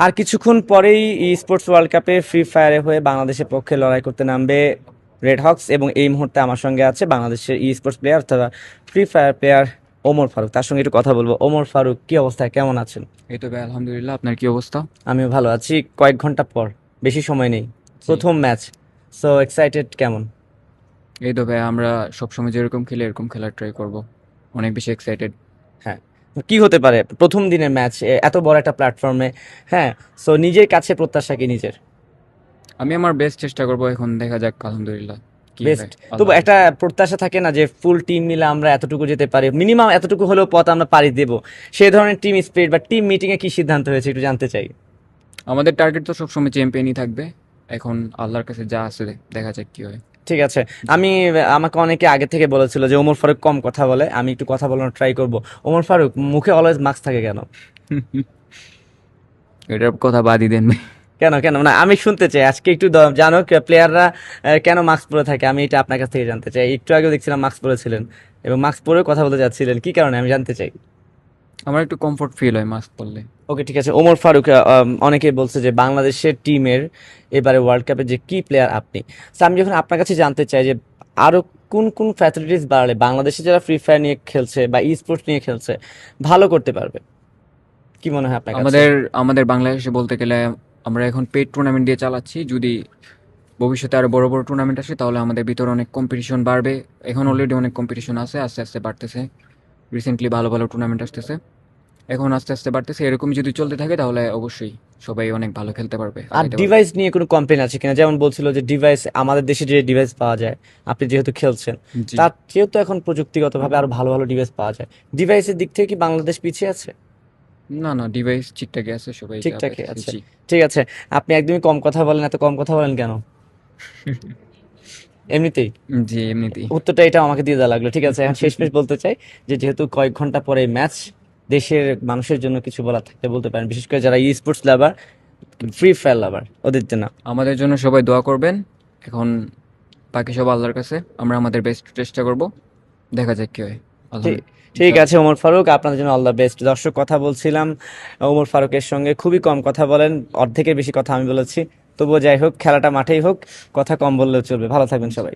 আর কিছুক্ষণ পরেই ই sports world কাপে ফ্রি ফায়ারে হয়ে বাংলাদেশের পক্ষে লড়াই করতে নামবে রেড হকস, এবং এই মুহূর্তে আমার সঙ্গে আছে বাংলাদেশের ই স্পোর্টস প্লেয়ার অথবা free fire player Omar Faruk. তার সঙ্গে একটু কথা বলবো। ওমর ফারুক, কি অবস্থা, কেমন আছেন? এই তো ভাই আলহামদুলিল্লাহ, আপনার কি অবস্থা? আমিও ভালো আছি। কয়েক ঘন্টা পর, বেশি সময় নেই, জি। প্রথম ম্যাচ। সো এক্সাইটেড কেমন? এই তো ভাই, আমরা সবসময় যেরকম খেলি এরকম খেলার ট্রাই করব। অনেক বেশি এক্সাইটেড। হ্যাঁ, কি হতে পারে প্রথম দিনের ম্যাচ এত বড় একটা প্ল্যাটফর্মে? হ্যাঁ, সো নিজের কাছে প্রত্যাশা কি নিজের? আমি আমার বেস্ট চেষ্টা করব, এখন দেখা যাক আলহামদুলিল্লাহ কি বেস্ট। হয় তবু আল্লাহর একটা কাছে। প্রত্যাশা থাকে না যে ফুল টিম মিলে আমরা এতটুকু যেতে পারি, মিনিমাম এতটুকু হলেও পথ আমরা পাড়ি দেব, সেই ধরনের টিম স্পিরিট বা টিম মিটিং এ কি সিদ্ধান্ত হয়েছে একটু জানতে চাই। আমাদের টার্গেট তো সবসময় চ্যাম্পিয়নই থাকবে। এখন আল্লাহর কাছে যা আছে দেখা যাক কি হয়। ঠিক আছে। জি। আমি, আমাকে অনেকে আগে থেকে বলেছিল যে ওমর ফারুক কম কথা বলে, আমি একটু কথা বলানোর ট্রাই করব। ওমর ফারুক, মুখে অলওয়েজ মাস্ক থাকে কেন? এটার কথা বাদই দেন ভাই। কেন কেন না, আমি শুনতে চাই আজকে একটু জানো প্লেয়াররা কেন মাস্ক পরে থাকে, আমি এটা আপনার কাছ থেকে জানতে চাই। একটু আগেও দেখছিলাম মাস্ক পরেছিলেন এবং মাস্ক পরেও কথা বলতে যাচ্ছিলেন, কি কারণে আমি জানতে চাই। আমার একটু কমফোর্ট ফিল হয় মাস্ক পরলে। ওকে, ঠিক আছে। ওমর ফারুক, অনেকে বলছে যে বাংলাদেশের টিমের এবারে ওয়ার্ল্ড কাপে যে কি প্লেয়ার আপনি। So, আমি যখন আপনার কাছে জানতে চাই যে আরো কোন কোন ফ্যাসিলিটিস বাড়ালে বাংলাদেশে যারা ফ্রি ফায়ার নিয়ে খেলছে বা ই স্পোর্টস নিয়ে খেলছে ভালো করতে পারবে, কি মনে হয় আপনার কাছে? আমাদের আমাদের বাংলাদেশে বলতে গেলে আমরা এখন পেড টুর্নামেন্ট দিয়ে চালাচ্ছি। যদি ভবিষ্যতে আরো বড় বড় টুর্নামেন্ট আসে তাহলে আমাদের ভিতরে অনেক কম্পিটিশন বাড়বে। এখন হুম। অলরেডি অনেক কম্পিটিশন আছে, আস্তে আস্তে বাড়তেছে। রিসেন্টলি ভালো ভালো টুর্নামেন্ট আসতেছে, এখন আস্তে আস্তে বাড়তেছে। এরকম যদি চলতে থাকে তাহলে অবশ্যই সবাই অনেক ভালো খেলতে পারবে, আর আগাইতে পারবে। ডিভাইস নিয়ে কোনো কমপ্লেন আছে কিনা? যেমন বলছিল যে ডিভাইস, আমাদের দেশে যে ডিভাইস পাওয়া যায়, আপনি যেহেতু খেলছেন, জি। তার চেয়েও তো এখন প্রযুক্তিগতভাবে আরো ভালো ভালো ডিভাইস পাওয়া যায়। ডিভাইসের দিক থেকে কি বাংলাদেশ পিছিয়ে আছে? না না, ডিভাইস ঠিকঠাকই আছে, সবাই যা ঠিকঠাকই পাইতেছে। আছে। জি। ঠিক আছে। আপনি একদমই কম কথা বলেন, এত কম কথা বলেন কেন? এমনিতেই? জি, এমনিতেই। উত্তরটা এটা আমাকে দিয়ে দেওয়া লাগলো। ঠিক আছে, এখন শেষমেশ বলতে চাই যে যেহেতু কয়েক ঘন্টা পরে ম্যাচ, দেশের মানুষের জন্য কিছু বলার থাকলে বলতে পারেন, বিশেষ করে যারা ই স্পোর্টস লাভার, ফ্রি ফায়ার লাভার, ওদের জন্য। আমাদের জন্য সবাই দোয়া করবেন। এখন বাকি সব আল্লাহর কাছে, আমরা আমাদের বেস্ট চেষ্টা করব, দেখা যাক কি হয়। ঠিক আলহামদুলিল্লাহ, ঠিক আছে ইনশাআল্লাহ। ওমর ফারুক, আপনাদের জন্য অল দ্য বেস্ট। দর্শক, কথা বলছিলাম ওমর ফারুকের সঙ্গে, খুবই কম কথা বলেন, অর্ধেকের বেশি কথা আমি বলেছি। তবুও যাই হোক, খেলাটা মাঠেই হোক, কথা কম বললেও চলবে। ভালো থাকবেন জি। সবাই।